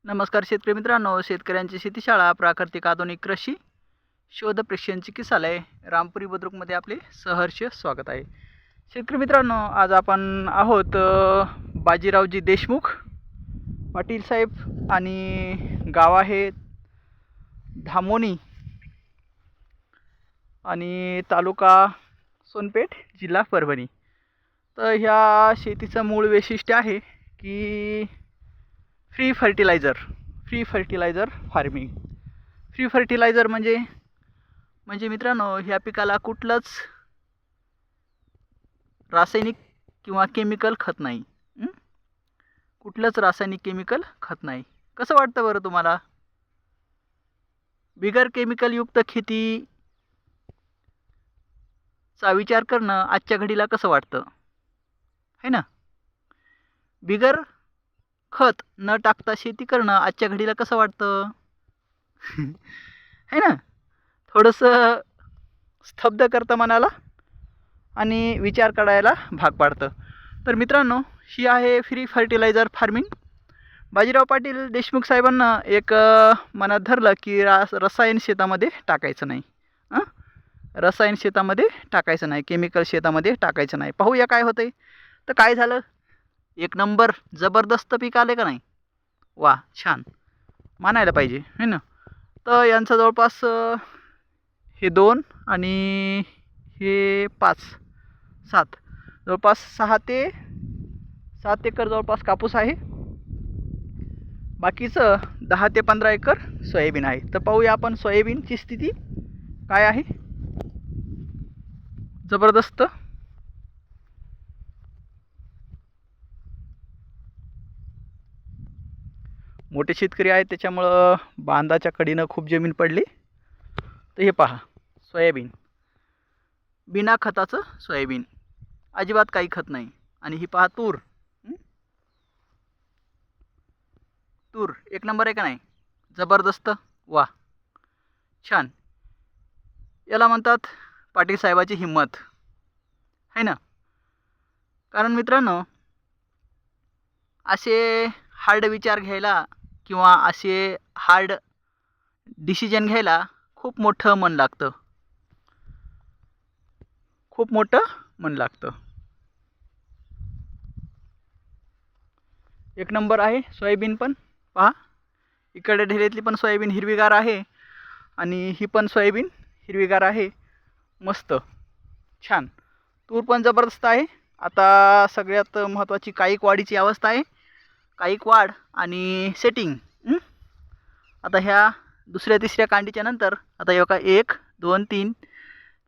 नमस्कार शेतकरी मित्रांनो, शेतकऱ्यांची शेतीशाळा प्राकृतिक आधुनिक कृषी शोध प्रशिक्षण चिकित्सालय रामपुरी बुद्रुकमध्ये आपले सहर्ष स्वागत आहे. शेतकरी मित्रांनो, आज आपण आहोत बाजीरावजी देशमुख पाटील साहेब आणि गाव आहे धामोनी आणि तालुका सोनपेठ जिल्हा परभणी. तर ह्या शेतीचं मूळ वैशिष्ट्य आहे की free fertiliser farming. Free fertiliser म्हणजे मित्रांनो, ह्या पिकाला कुठलंच रासायनिक किंवा केमिकल खत नाही. कुठलंच रासायनिक केमिकल खत नाही. कसं वाटतं बरं तुम्हाला? बिगर केमिकल युक्त शेतीचा विचार करणं आजच्या घडीला कसं वाटतं, है ना? बिगर खत न टाकता शेती करणं आजच्या घडीला कसं वाटतं? है ना? थोडंसं स्तब्ध करतं मनाला आणि विचार करायला भाग पाडतं. तर मित्रांनो, ही आहे free fertiliser farming. Bajirao Patil Deshmukh साहेबांना एक मनात धरलं की रसायन शेतामध्ये टाकायचं नाही. रसायन शेतामध्ये टाकायचं नाही, केमिकल शेतामध्ये टाकायचं नाही. पाहूया काय होतंय. तर काय झालं? एक नंबर जबरदस्त पीक आले का नाही? वा, छान, मानायला पाहिजे, है ना? तर यांचं जवळपास हे 2 आणि हे 5, 7, जवळपास 6 ते 7 एकर जवळपास कापूस आहे. बाकीचं 10 ते 15 एकर सोयाबीन आहे. तर पाहूया आपण सोयाबीनची स्थिती काय आहे. जबरदस्त. मोठे शेतकरी आहेत त्याच्यामुळं बांधाच्या कडीनं खूप जमीन पडली. तर हे पहा, सोयाबीन बिना खताचं सोयाबीन, अजिबात काही खत नाही. आणि ही पहा तूर. तूर एक नंबर आहे का नाही? जबरदस्त, वा, छान. याला म्हणतात पाटील साहेबाची हिंमत, है ना? कारण मित्रांनो, असे हार्ड विचार घ्यायला किंवा असे हार्ड डिसिजन घ्यायला खूप मोठं मन लागतं, खूप मोठं मन लागतं. एक नंबर आहे सोयाबीन. पण पहा, इकडे ढेऱ्यातली पण सोयाबीन हिरवीगार आहे आणि ही पण सोयाबीन हिरवीगार आहे. मस्त, छान. तूर पण जबरदस्त आहे. आता सगळ्यात महत्त्वाची काईक वाढीची अवस्था आहे. काईक वाढ आणि सेटिंग. आता ह्या दुसऱ्या तिसऱ्या कांडीच्या नंतर आता एका 1, 2, 3,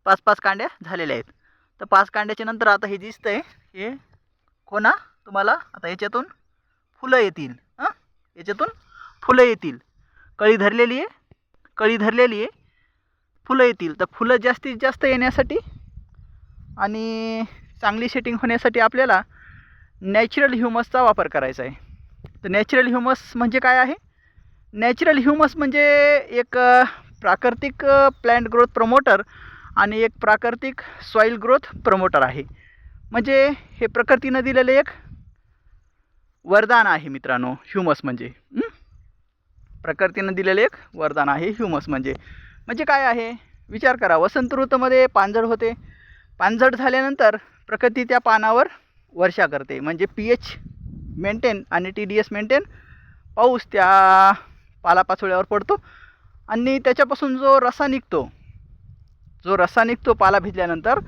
5 कांड्या झालेल्या आहेत. तर 5 कांड्याच्या नंतर आता हे दिसतंय, हे कोणा तुम्हाला आता याच्यातून फुलं येतील. याच्यातून फुलं येतील. कळी धरलेली आहे, फुलं येतील. तर फुलं जास्तीत जास्त येण्यासाठी आणि चांगली सेटिंग होण्यासाठी आपल्याला नॅचरल ह्युमसचा वापर करायचा आहे. तर नॅचरल ह्युमस म्हणजे काय आहे? नॅचरल ह्युमस म्हणजे एक प्राकृतिक प्लॅन्ट ग्रोथ प्रमोटर आणि एक प्राकृतिक सॉईल ग्रोथ प्रमोटर आहे. म्हणजे हे प्रकृतीनं दिलेलं एक वरदान आहे मित्रांनो. ह्युमस म्हणजे प्रकृतीनं दिलेलं एक वरदान आहे. ह्युमस म्हणजे काय आहे? विचार करा. वसंत ऋतूमध्ये पानझड होते. पानझड झाल्यानंतर प्रकृती त्या पानावर वर्षा करते. म्हणजे pH मेंटेन आणि TDS मेंटेन, पाऊस त्या पालापाचोळ्यावर पडतो आणि त्याच्यापासून जो रसा निघतो पाला भिजल्यानंतर,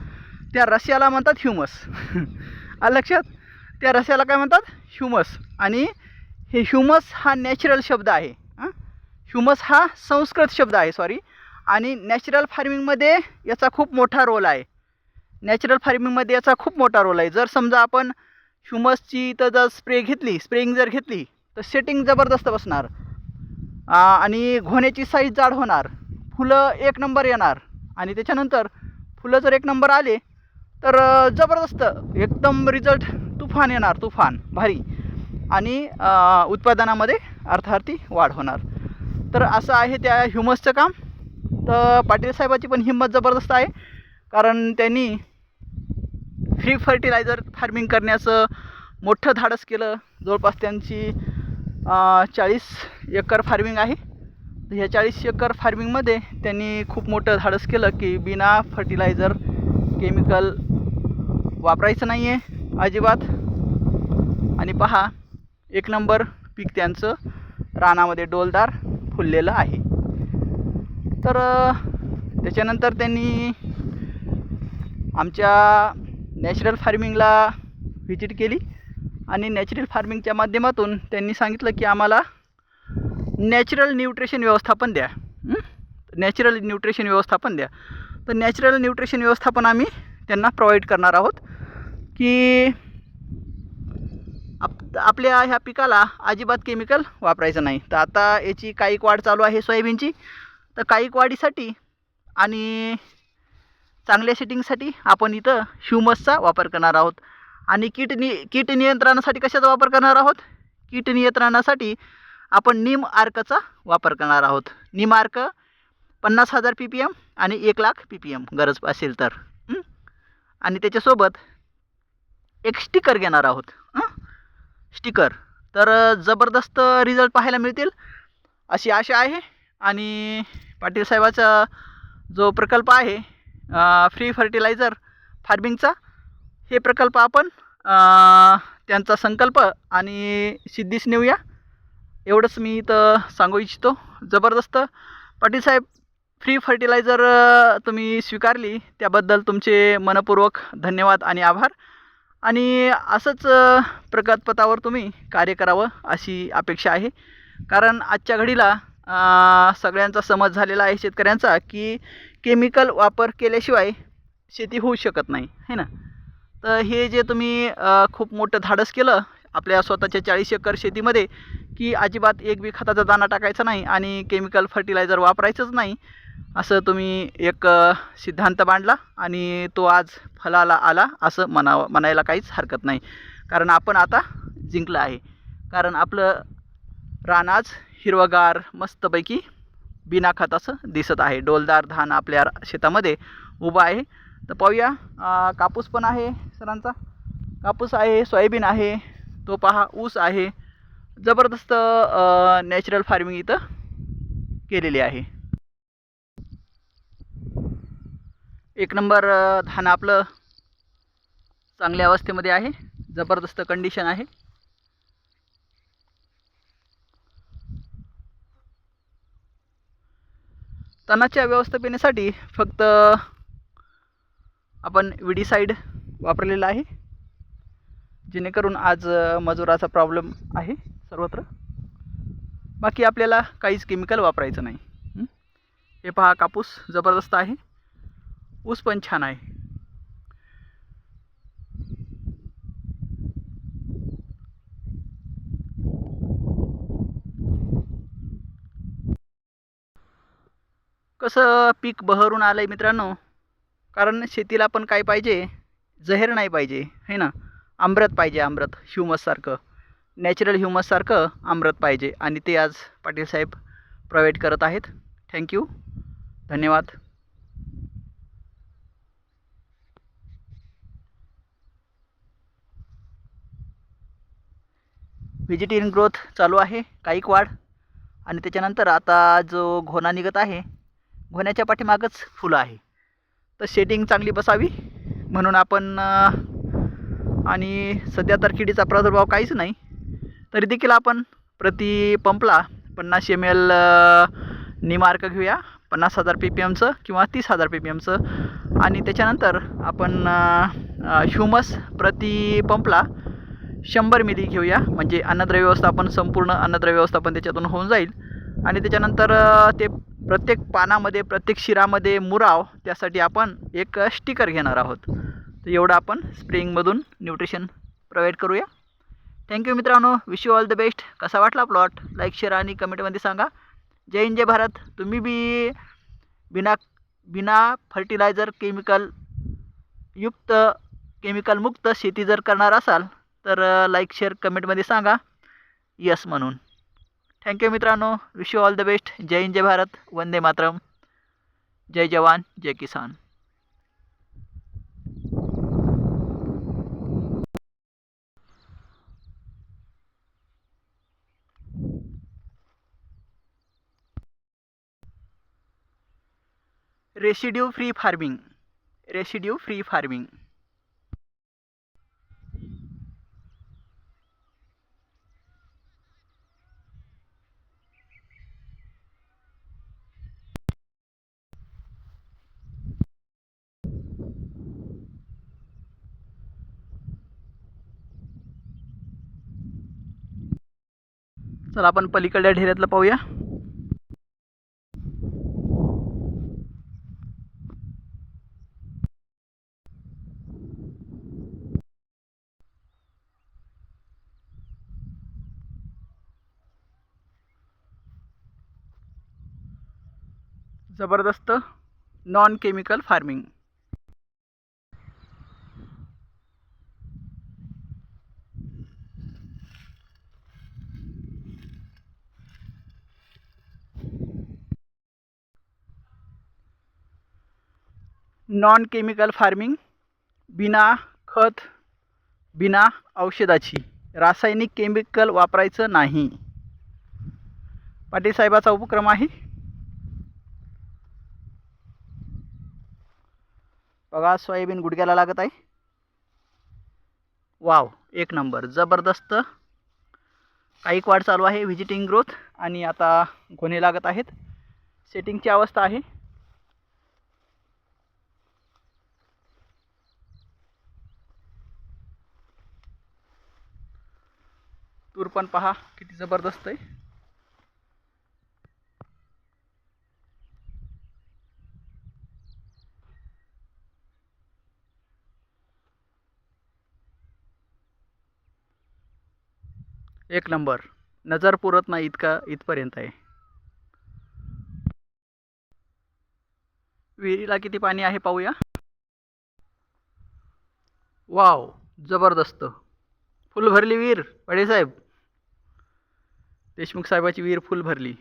त्या रस्याला म्हणतात ह्युमस. आलं लक्षात? त्या रस्याला काय म्हणतात? ह्युमस. आणि हे ह्युमस हा नॅचरल शब्द आहे. ह्युमस हा संस्कृत शब्द आहे, सॉरी. आणि नॅचरल फार्मिंगमध्ये याचा खूप मोठा रोल आहे. जर समजा आपण ह्युमसची तर जर स्प्रेइंग जर घेतली तर सेटिंग जबरदस्त बसणार आणि घोण्याची साईज जाड होणार, फुलं एक नंबर येणार. आणि त्याच्यानंतर फुलं जर एक नंबर आले तर जबरदस्त एकदम रिझल्ट तुफान येणार, तुफान भारी. आणि उत्पादनामध्ये अर्थार्थी वाढ होणार. तर असं आहे त्या ह्युमसचं काम. तर पाटील साहेबाची पण हिंमत जबरदस्त आहे, कारण त्यांनी फ्री फर्टिलायझर फार्मिंग करण्याचं मोठं धाडस केलं. जवळपास त्यांची 40 एकर फार्मिंग आहे. तर ह्या 40 एकर फार्मिंगमध्ये त्यांनी खूप मोठं धाडस केलं की बिना फर्टिलायझर केमिकल वापरायचं नाही आहे अजिबात. आणि पहा, एक नंबर पीक त्यांचं रानामध्ये डोलदार फुललेलं आहे. तर त्याच्यानंतर त्यांनी आमच्या नॅचरल फार्मिंगला व्हिजिट केली आणि नॅचरल फार्मिंगच्या माध्यमातून त्यांनी सांगितलं की आम्हाला नॅचरल न्यूट्रिशन व्यवस्थापन द्या. नॅचरल न्यूट्रिशन व्यवस्थापन द्या. तर नॅचरल न्यूट्रिशन व्यवस्थापन आम्ही त्यांना प्रोव्हाइड करणार आहोत की आपल्या ह्या पिकाला अजिबात केमिकल वापरायचं नाही. तर आता याची काईक वाढ चालू आहे सोयाबीनची. तर काईक वाढीसाठी आणि चांगल्या सेटिंगसाठी आपण इथं ह्युमसचा वापर करणार आहोत. आणि कीट नियंत्रणासाठी कशाचा वापर करणार आहोत? कीट नियंत्रणासाठी आपण नीम आर्कचा वापर करणार आहोत. नीम आर्क 50,000 ppm आणि 1,00,000 ppm गरज असेल तर. आणि त्याच्यासोबत एक स्टिकर घेणार आहोत. स्टिकर तर जबरदस्त रिझल्ट पाहायला मिळतील अशी आशा आहे. आणि पाटील साहेबाचा जो प्रकल्प आहे फ्री फर्टिलायझर फार्मिंगचा, हे प्रकल्प आपण त्यांचा संकल्प आणि सिद्धीस नेऊया, एवढंच मी इथं सांगू इच्छितो. जबरदस्त पाटील साहेब, फ्री फर्टिलायझर तुम्ही स्वीकारली त्याबद्दल तुमचे मनपूर्वक धन्यवाद आणि आभार. आणि असंच प्रगतपथावर तुम्ही कार्य करावं अशी अपेक्षा आहे. कारण आजच्या घडीला सगळ्यांचा समज झालेला आहे शेतकऱ्यांचा की केमिकल वापर केल्याशिवाय शेती होऊ शकत नाही, है ना. तर हे जे तुम्ही खूप मोठं धाडस केलं आपल्या स्वतःच्या 40 एकर शेतीमध्ये की अजिबात एक बी खताचा दाणा टाकायचा नाही आणि केमिकल फर्टिलायझर वापरायचंच नाही, असं तुम्ही एक सिद्धांत मांडला आणि तो आज फलाला आला असं म्हणायला काहीच हरकत नाही. कारण आपण आता जिंकलं आहे. कारण आपलं रान आज हिरवगार मस्तपैकी बिना खताचं दिसत आहे. डोलदार धान आपल्या शेतामध्ये उभा आहे. तर पाहूया, कापूस पण आहे सरांचा. कापूस आहे, सोयाबीन आहे, तो पहा ऊस आहे. जबरदस्त नॅचरल फार्मिंग इथं केलेली आहे. एक नंबर धान आपलं चांगल्या अवस्थेमध्ये आहे. जबरदस्त कंडिशन आहे. तणाच्या व्यवस्थापनेसाठी फक्त आपण विडीसाईड वापरलेला आहे, जेणेकरून आज मजुराचा प्रॉब्लेम आहे सर्वत्र. बाकी आपल्याला काहीच केमिकल वापरायचं नाही. हे पहा, कापूस जबरदस्त आहे, ऊस पण छान आहे. कसं पीक बहरून आलं आहे मित्रांनो. कारण शेतीला पण काय पाहिजे, जहर नाही पाहिजे, है ना. अमृत पाहिजे, अमृत, ह्युमससारखं, नॅचरल ह्युमससारखं अमृत पाहिजे. आणि ते आज पाटील साहेब प्रोव्हाइड करत आहेत. थँक्यू, धन्यवाद. व्हेजिटेरियन ग्रोथ चालू आहे, काईक वाढ. आणि त्याच्यानंतर आता जो घोणा निघत आहे, घोण्याच्या पाठीमागच फुलं आहे. तर शेडिंग चांगली बसावी म्हणून आपण आणि सध्या तर किडीचा प्रादुर्भाव काहीच नाही, तरी देखील आपण प्रति पंपला 50 ml निमार्क घेऊया, 50,000 ppmचं किंवा 30,000 ppmचं. आणि त्याच्यानंतर आपण ह्युमस प्रति पंपला 100 मिली घेऊया, म्हणजे अन्नद्रव्य व्यवस्थापन, संपूर्ण अन्नद्रव्य व्यवस्थापन त्याच्यातून होऊन जाईल. आणि त्याच्यानंतर ते प्रत्येक पानामध्ये, प्रत्येक शिरामध्ये मुराव, त्यासाठी आपण एक स्टिकर घेणार आहोत. तर एवढं आपण स्प्रेइंगमधून न्यूट्रिशन प्रोव्हाइड करूया. थँक्यू मित्रांनो, wish you all the best. कसा वाटला प्लॉट, लाईक, शेअर आणि कमेंटमध्ये सांगा. जय हिंद, जय भारत. तुम्ही बी बिना फर्टिलायझर केमिकल मुक्त शेती जर करणार असाल तर लाईक, शेअर, कमेंटमध्ये सांगा यस म्हणून. थँक्यू मित्रांनो, wish you all the best. जय हिंद, जय भारत. वंदे मातरम. जय जवान, जय किसान. Residue free farming. Residue free farming. चला आपण पलीकडल्या ढेऱ्यातलं पाहूया. जबरदस्त non chemical farming. Non chemical farming, बिना खत, बिना औषधाची, रासायनिक केमिकल वापरायचं नाही. पाटील साहेबाचा उपक्रम आहे. बघा सोयाबीन गुडघ्याला लागत आहे. वाव, एक नंबर, जबरदस्त. काईक वाढ चालू आहे, व्हिजिटिंग ग्रोथ, आणि आता घोणे लागत आहेत. सेटिंगची अवस्था आहे. तूर पण पहा किती जबरदस्त आहे. एक नंबर, नजर पुरत नाही इथपर्यंत आहे. विहिरीला किती पाणी आहे पाहूया. वाव, जबरदस्त, फुल भरली विहीर. पाटील साहेब, देशमुख साहेबाची विहीर फुल भरली.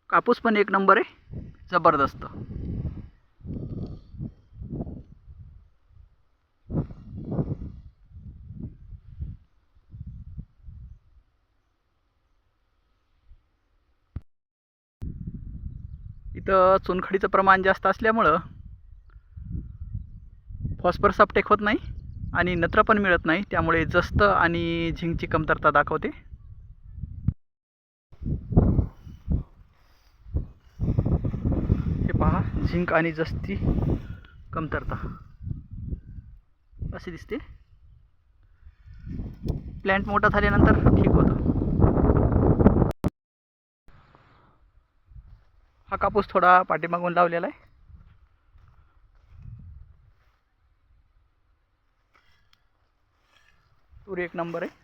कापूस पण एक नंबर आहे, जबरदस्त. इथं चुनखडीचं प्रमाण जास्त असल्यामुळं फॉस्फरस अपटेक होत नाही आणि नत्र पण मिळत नाही, त्यामुळे जस्त आणि झिंकची कमतरता दाखवते. हे पहा, झिंक आणि जस्ती कमतरता असे दिसते. प्लॅन्ट मोठा झाल्यानंतर ठीक होतं. हा कापूस थोडा पाठीमागून लावलेला आहे. तूर एक नंबर आहे.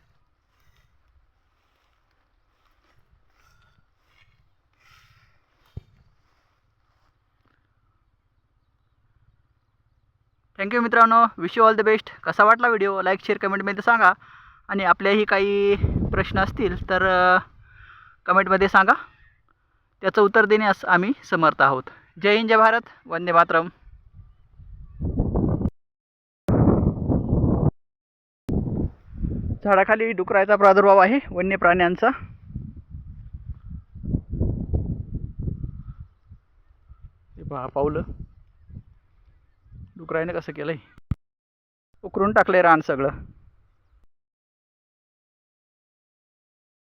थँक्यू मित्रांनो, wish you all the best. कसा वाटला व्हिडिओ, लाईक शेअर कमेंटमध्ये सांगा. आणि आपल्याही काही प्रश्न असतील तर कमेंटमध्ये सांगा, त्याचं उत्तर देण्यास आम्ही समर्थ आहोत. जय हिंद, जय भारत, वंदे मातरम. झाडाखाली डुकराचा प्रादुर्भाव आहे, वन्य प्राण्यांचा. हे पहा, पावलं डुकराने कसं केलंय, उकरून टाकलंय रान सगळं.